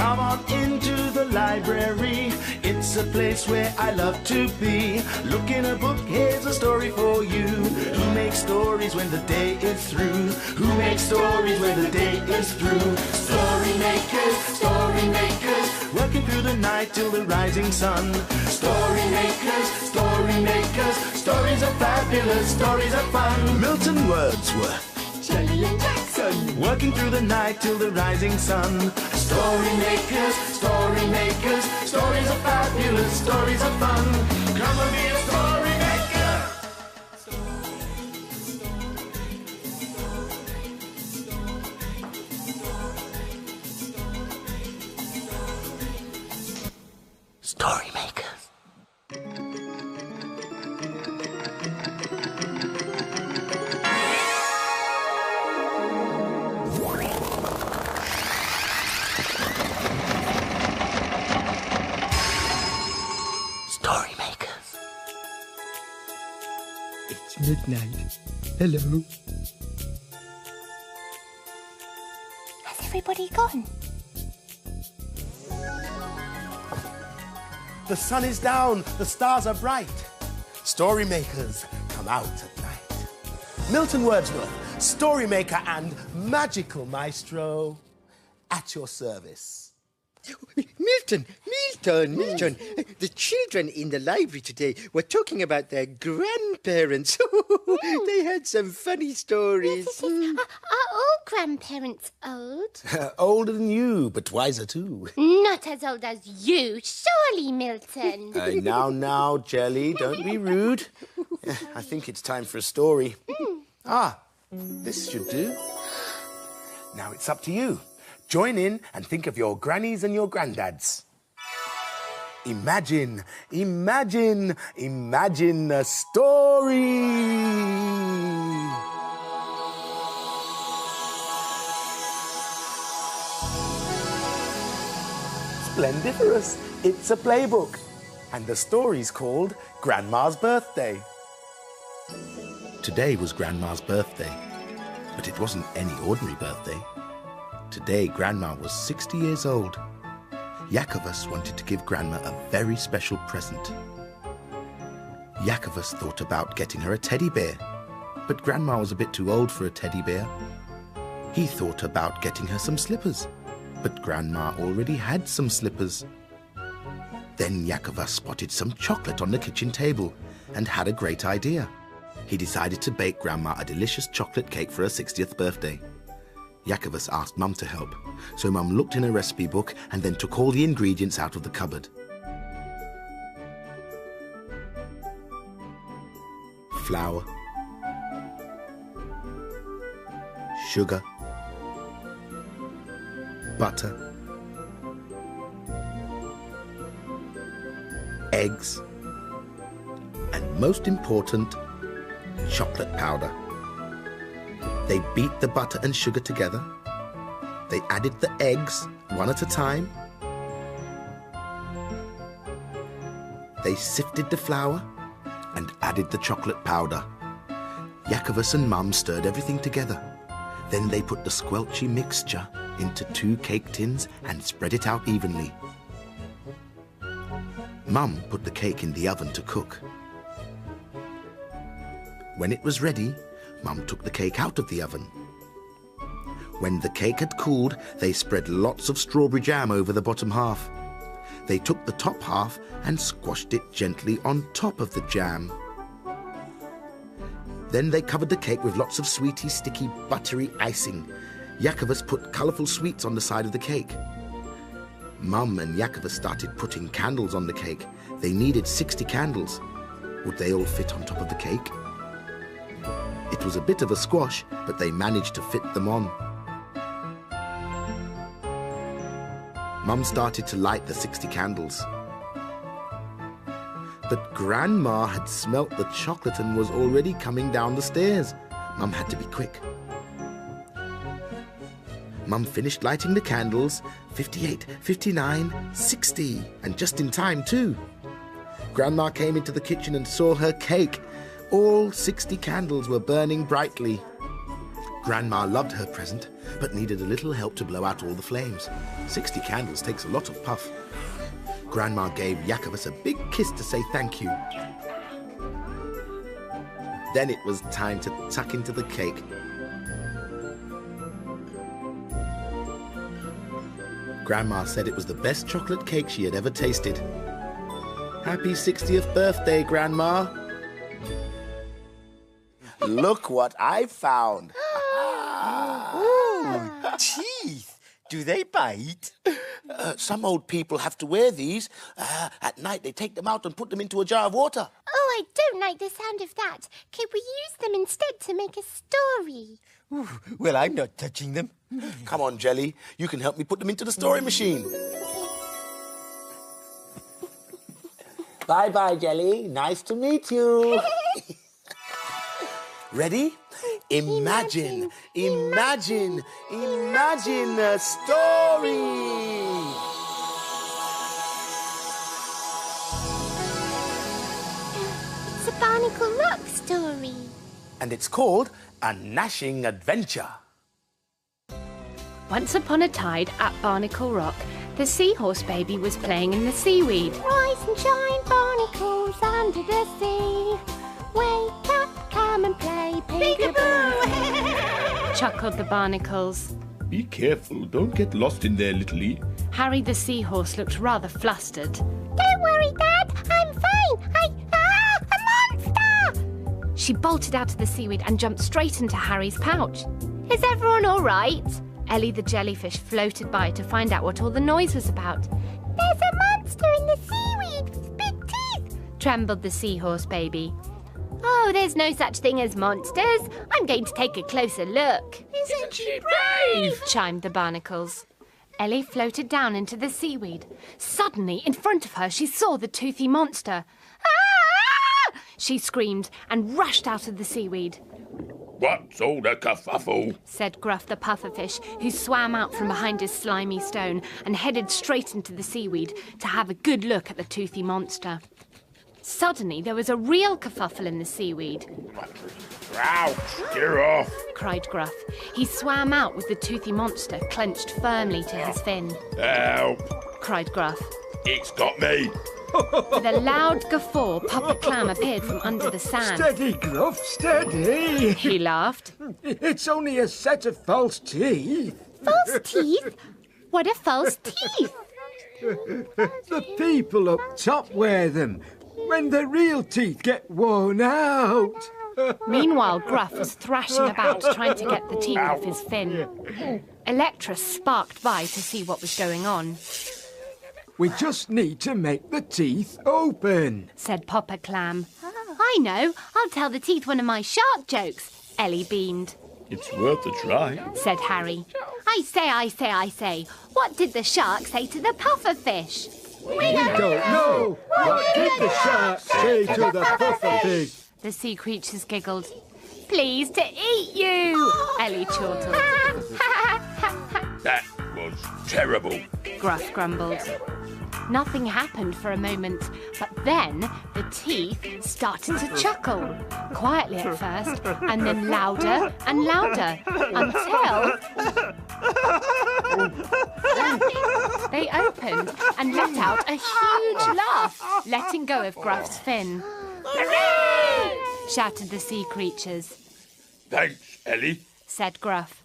Come on into the library. It's a place where I love to be. Look in a book, here's a story for you. Who makes stories when the day is through? Who makes stories when the day is through? Story makers, working through the night till the rising sun. Story makers, stories are fabulous, stories are fun. Milton, Wordsworth, Shelley and Jackson, working through the night till the rising sun. Story makers, stories are fabulous, stories are fun. Come and be a story maker. Story makers. Story makers. It's midnight. Hello. has everybody gone? The sun is down, the stars are bright. Story makers come out at night. Milton Wordsworth, story maker and magical maestro, at your service. Milton. The children in the library today were talking about their grandparents. They had some funny stories. Are all grandparents old? Older than you, but wiser too. Not as old as you, surely, Milton. Now, Jelly, don't be rude. I think it's time for a story. This should do. Now it's up to you. Join in and think of your grannies and your granddads. Imagine a story. Splendiferous. It's a playbook. And the story's called Grandma's Birthday. Today was Grandma's birthday, but it wasn't any ordinary birthday. Today, Grandma was 60 years old. Yakovus wanted to give Grandma a very special present. Yakovus thought about getting her a teddy bear, but Grandma was a bit too old for a teddy bear. He thought about getting her some slippers, but Grandma already had some slippers. Then Yakovus spotted some chocolate on the kitchen table and had a great idea. He decided to bake Grandma a delicious chocolate cake for her 60th birthday. Yakovus asked Mum to help, so Mum looked in her recipe book and then took all the ingredients out of the cupboard. Flour, sugar, butter, eggs, and most important, chocolate powder. They beat the butter and sugar together. They added the eggs, one at a time. They sifted the flour and added the chocolate powder. Yakovus and Mum stirred everything together. Then they put the squelchy mixture into 2 cake tins and spread it out evenly. Mum put the cake in the oven to cook. When it was ready, Mum took the cake out of the oven. When the cake had cooled, they spread lots of strawberry jam over the bottom half. They took the top half and squashed it gently on top of the jam. Then they covered the cake with lots of sweety, sticky, buttery icing. Yakovus put colourful sweets on the side of the cake. Mum and Yakovus started putting candles on the cake. They needed 60 candles. Would they all fit on top of the cake? It was a bit of a squash, but they managed to fit them on. Mum started to light the 60 candles. But Grandma had smelt the chocolate and was already coming down the stairs. Mum had to be quick. Mum finished lighting the candles, 58, 59, 60, and just in time too. Grandma came into the kitchen and saw her cake. All 60 candles were burning brightly. Grandma loved her present, but needed a little help to blow out all the flames. 60 candles takes a lot of puff. Grandma gave Jacobus a big kiss to say thank you. Then it was time to tuck into the cake. Grandma said it was the best chocolate cake she had ever tasted. Happy 60th birthday, Grandma. Look what I found. Oh, teeth. Do they bite? Some old people have to wear these. At night, they take them out and put them into a jar of water. Oh, I don't like the sound of that. Could we use them instead to make a story? Ooh, well, I'm not touching them. Come on, Jelly. You can help me put them into the story machine. Bye-bye, Jelly. Nice to meet you. Ready? Imagine a story. It's a Barnacle Rock story. And it's called A Gnashing Adventure. Once upon a tide at Barnacle Rock, the seahorse baby was playing in the seaweed. Rise and shine, barnacles under the sea. Wake up, come and play peek-a-boo. Chuckled the barnacles. Be careful, don't get lost in there, little Harry the seahorse looked rather flustered. Don't worry, Dad. I'm fine. A monster! She bolted out of the seaweed and jumped straight into Harry's pouch. Is everyone all right? Ellie the jellyfish floated by to find out what all the noise was about. There's a monster in the seaweed with big teeth. Trembled the seahorse baby. Oh, there's no such thing as monsters. I'm going to take a closer look. Isn't she brave? Chimed the barnacles. Ellie floated down into the seaweed. Suddenly, in front of her, she saw the toothy monster. Ah! She screamed and rushed out of the seaweed. What's all the kerfuffle? Said Gruff the pufferfish, who swam out from behind his slimy stone and headed straight into the seaweed to have a good look at the toothy monster. Suddenly, there was a real kerfuffle in the seaweed. Ouch, get off. Cried Gruff. He swam out with the toothy monster clenched firmly to his fin. Help, Cried Gruff. it's got me. With a loud guffaw, Papa Clam appeared from under the sand. Steady, Gruff, steady. He laughed. It's only a set of false teeth. False teeth? What are false teeth? The people up top wear them when the real teeth get worn out. Meanwhile, Gruff was thrashing about trying to get the teeth off his fin. Electra sparked by to see what was going on. We just need to make the teeth open. Said Papa Clam. I know. I'll tell the teeth one of my shark jokes. Ellie beamed. It's worth a try. Said Harry. I say. What did the shark say to the pufferfish? We don't know. What did the shark say to the pufferfish? The sea creatures giggled. Pleased to eat you, Ellie chortled. That was terrible. Gruff grumbled. Nothing happened for a moment, but then the teeth started to chuckle, quietly at first, and then louder and louder, until they opened and let out a huge laugh, letting go of Gruff's fin. Hooray! Shouted the sea creatures. Thanks, Ellie. Said Gruff.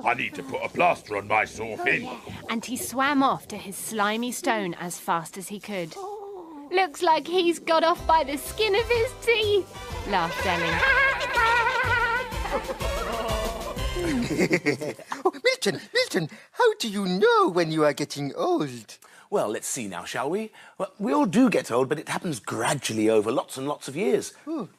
I need to put a plaster on my sore fin. And he swam off to his slimy stone as fast as he could. Looks like he's got off by the skin of his teeth, laughed Ellie. Oh, Milton, how do you know when you are getting old? Well, let's see now, shall we? Well, we all do get old, but it happens gradually over lots and lots of years. Oh.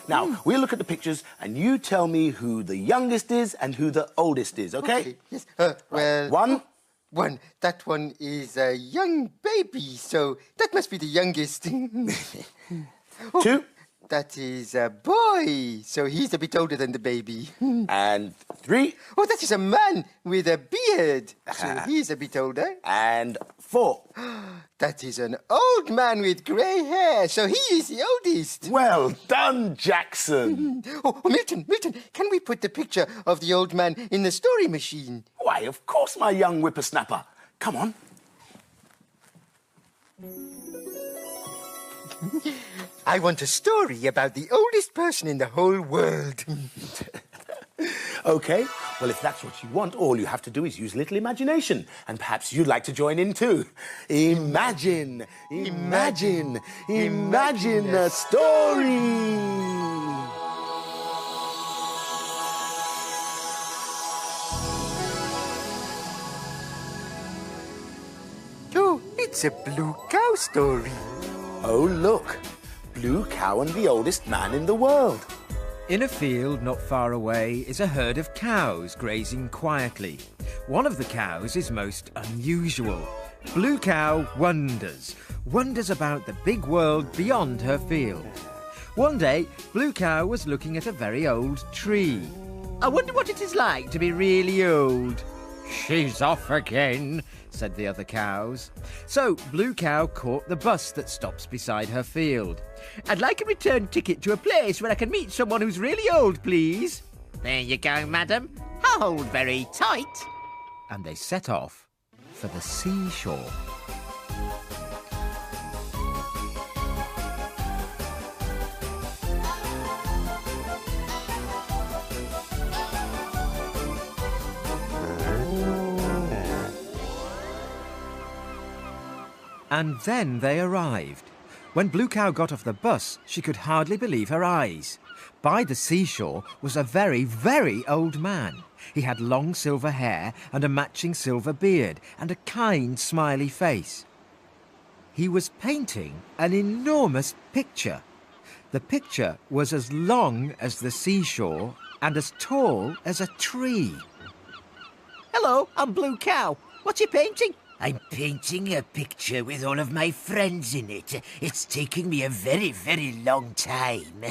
Now, we'll look at the pictures and you tell me who the youngest is and who the oldest is, okay? Yes. Well... One. That one is a young baby, so that must be the youngest. Two. That is a boy, so he's a bit older than the baby. And 3. Oh, that is a man with a beard, so he's a bit older. And 4. That is an old man with grey hair, so he is the oldest. Well done, Jackson. Oh, Milton, can we put the picture of the old man in the story machine? Why, of course, my young whippersnapper. Come on. I want a story about the oldest person in the whole world. OK, well, if that's what you want, all you have to do is use a little imagination. And perhaps you'd like to join in too. Imagine a story. Oh, it's a blue cow story. Oh, look. Blue Cow and the oldest man in the world. In a field not far away is a herd of cows grazing quietly. One of the cows is most unusual. Blue Cow wonders about the big world beyond her field. One day, Blue Cow was looking at a very old tree. I wonder what it is like to be really old. She's off again, said the other cows. So Blue Cow caught the bus that stops beside her field. I'd like a return ticket to a place where I can meet someone who's really old, please. There you go, madam. Hold very tight. And they set off for the seashore. And then they arrived. When Blue Cow got off the bus, she could hardly believe her eyes. By the seashore was a very, very old man. He had long silver hair and a matching silver beard and a kind, smiley face. He was painting an enormous picture. The picture was as long as the seashore and as tall as a tree. Hello, I'm Blue Cow. What you painting? I'm painting a picture with all of my friends in it. It's taking me a very, very long time.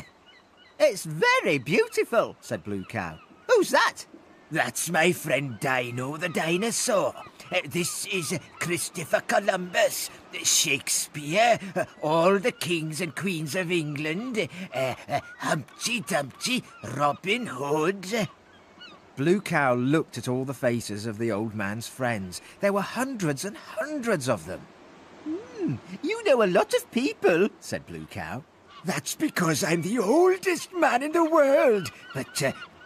It's very beautiful, said Blue Cow. Who's that? That's my friend Dino the dinosaur. This is Christopher Columbus, Shakespeare, all the kings and queens of England, Humpty Dumpty, Robin Hood. Blue Cow looked at all the faces of the old man's friends. There were hundreds and hundreds of them. You know a lot of people, said Blue Cow. That's because I'm the oldest man in the world. But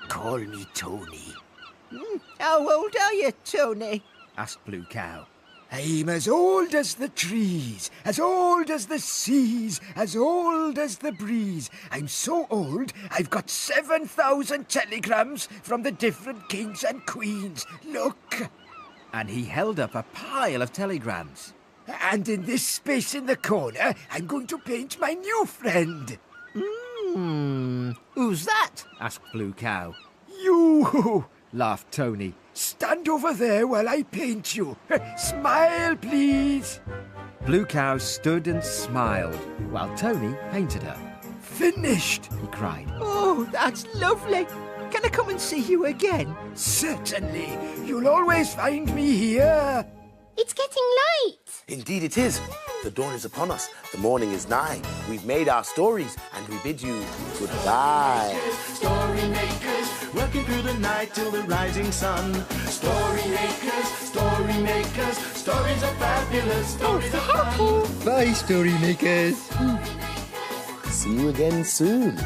call me Tony. How old are you, Tony? Asked Blue Cow. I'm as old as the trees, as old as the seas, as old as the breeze. I'm so old, I've got 7,000 telegrams from the different kings and queens. Look! And he held up a pile of telegrams. And in this space in the corner, I'm going to paint my new friend. Who's that? Asked Blue Cow. You! Laughed Tony. Stand over there while I paint you. Smile, please. Blue Cow stood and smiled while Tony painted her. Finished, he cried. Oh, that's lovely. Can I come and see you again? Certainly. You'll always find me here. It's getting late. Indeed it is. The dawn is upon us. The morning is nigh. We've made our stories, and we bid you goodbye. Story makers, working through the night till the rising sun. Story makers, stories are fabulous. Stories are fun. Bye, story makers. See you again soon.